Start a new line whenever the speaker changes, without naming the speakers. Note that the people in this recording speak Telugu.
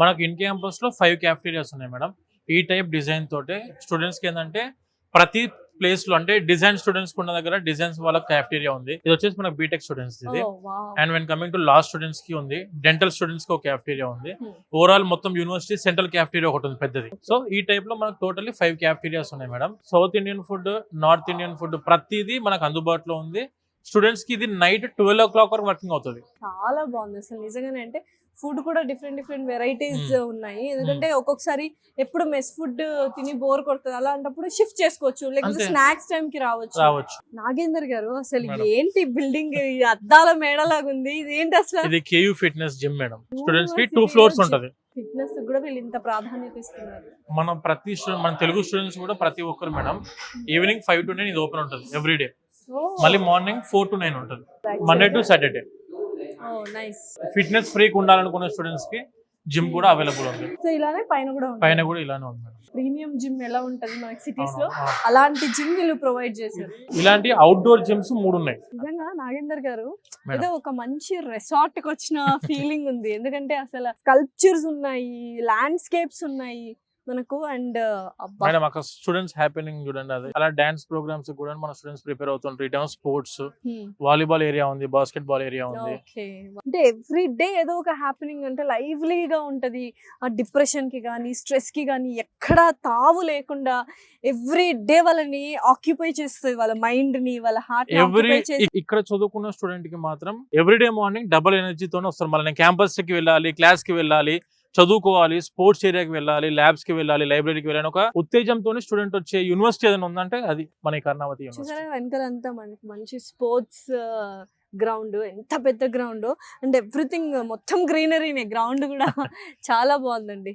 మనకి ఇన్ క్యాంపస్ లో 5 క్యాఫ్టీరియాస్ ఉన్నాయి మేడం. ఈ టైప్ డిజైన్ తోటే స్టూడెంట్స్ కి ఏంటంటే ప్రతి ప్లేస్ లో అంటే డిజైన్ స్టూడెంట్స్ ఉన్న దగ్గర డిజైన్స్ వాళ్ళ క్యాఫ్టీరియా ఉంది. ఇది వచ్చేసి మనకు బీటెక్ స్టూడెంట్స్ ఇది. And when coming to law students కి ఉంది, డెంటల్ స్టూడెంట్స్ కి ఒక క్యాఫ్టీరియా ఉంది. ఓవరాల్ మొత్తం యూనివర్సిటీ సెంట్రల్ క్యాఫ్టీరియా ఒకటి ఉంది పెద్దది. సో ఈ టైప్ లో మనకు టోటల్లీ 5 క్యాఫ్టీరియాస్ ఉన్నాయి madam. South Indian food, north Indian food ప్రతిదీ మనకు అందుబాటులో ఉంది. స్టూడెంట్స్ కి ఇది నైట్ 12 o'clock వరకు వర్కింగ్ అవుతుంది.
చాలా బాగుంది అసలు నిజంగానే. అంటే ఫుడ్ కూడా డిఫరెంట్ వెరైటీస్ ఉన్నాయి. ఎందుకంటే ఒక్కొక్కసారి ఎప్పుడు మెస్ ఫుడ్ తిని బోర్ కొడుతుంది, అలాంటప్పుడు షిఫ్ట్ చేసుకోవచ్చు, లేకపోతే స్నాక్స్ టైం కి రావచ్చు. నాగేందర్ గారు అసలు ఏంటి బిల్డింగ్ అద్దాల మేడలాగా ఉంది, ఇది ఏంటి అసలు?
ఇది KU fitness gym madam. Students కి 2 floors ఉంటది.
ఫిట్నెస్ కూడా వీళ్ళు ఇంత ప్రాధాన్యత ఇస్తున్నారు.
మన తెలుగు స్టూడెంట్స్ కూడా ప్రతి ఒక్కరు మేడం ఈవినింగ్ 5 to 9 ఇది ఓపెన్ ఉంటుంది ఎవ్రీడే. మళ్ళీ మార్నింగ్ 4 to 9 ఉంటుంది, Monday to Saturday. Fitness freak ఉండాలనుకునే స్టూడెంట్స్ కి జిమ్ కూడా అవైలబుల్ ఉంది.
సో ఇలానే పైన కూడా
ఇలానే ఉంది మేడం.
ప్రీమియం జిమ్ ఎలా ఉంటది మనకి సిటీస్ లో, అలాంటి జిమ్ వీళ్ళు ప్రొవైడ్ చేశారు.
ఇలాంటి అవుట్డోర్ జిమ్స్ 3 ఉన్నాయి.
నిజంగా నాగేందర్ గారు ఏదో ఒక మంచి రెసార్ట్ కి వచ్చిన ఫీలింగ్ ఉంది. ఎందుకంటే అసలు స్కల్ప్చర్స్ ఉన్నాయి, ల్యాండ్స్కేప్స్ ఉన్నాయి మనకు. అండ్
మేడం అక్కడ స్టూడెంట్స్ హ్యాపీనింగ్ చూడండి, అది అలా డాన్స్ ప్రోగ్రామ్స్ కూడా మన స్టూడెంట్స్ ప్రిపేర్ అవుతుంటారు. ఇటేమో స్పోర్ట్స్, వాలీబాల్ ఏరియా ఉంది, బాస్కెట్ బాల్ ఏరియా ఉంది.
అంటే ఎవ్రీ డే ఏదో ఒక హ్యాపీనింగ్, అంటే లైవ్లీగా ఉంటది. ఆ డిప్రెషన్ కి గానీ స్ట్రెస్ కి గానీ ఎక్కడా తావు లేకుండా ఎవ్రీ డే వాళ్ళని ఆక్యుపై చేస్తుంది, వాళ్ళ మైండ్ ని, వాళ్ళ హార్ట్ ని.
ఇక్కడ చదువుకున్న స్టూడెంట్ కి మాత్రం ఎవ్రీడే మార్నింగ్ డబుల్ ఎనర్జీతోనే వస్తారు. మళ్ళీ క్యాంపస్ కి వెళ్ళాలి, క్లాస్ కి వెళ్ళాలి, చదువుకోవాలి, స్పోర్ట్స్ ఏరియాకి వెళ్ళాలి, ల్యాబ్స్ కి వెళ్ళాలి, లైబ్రరీకి వెళ్ళాలి, ఒక ఉత్తేజంతో స్టూడెంట్ వచ్చే యూనివర్సిటీ ఏదైనా ఉందంటే అది మన కర్ణావతి యూనివర్సిటీ.
వెనకాలంతా మనకి మంచి స్పోర్ట్స్ గ్రౌండ్, ఎంత పెద్ద గ్రౌండ్, అండ్ ఎవ్రీథింగ్ మొత్తం గ్రీనరీనే. గ్రౌండ్ కూడా చాలా బాగుందండి.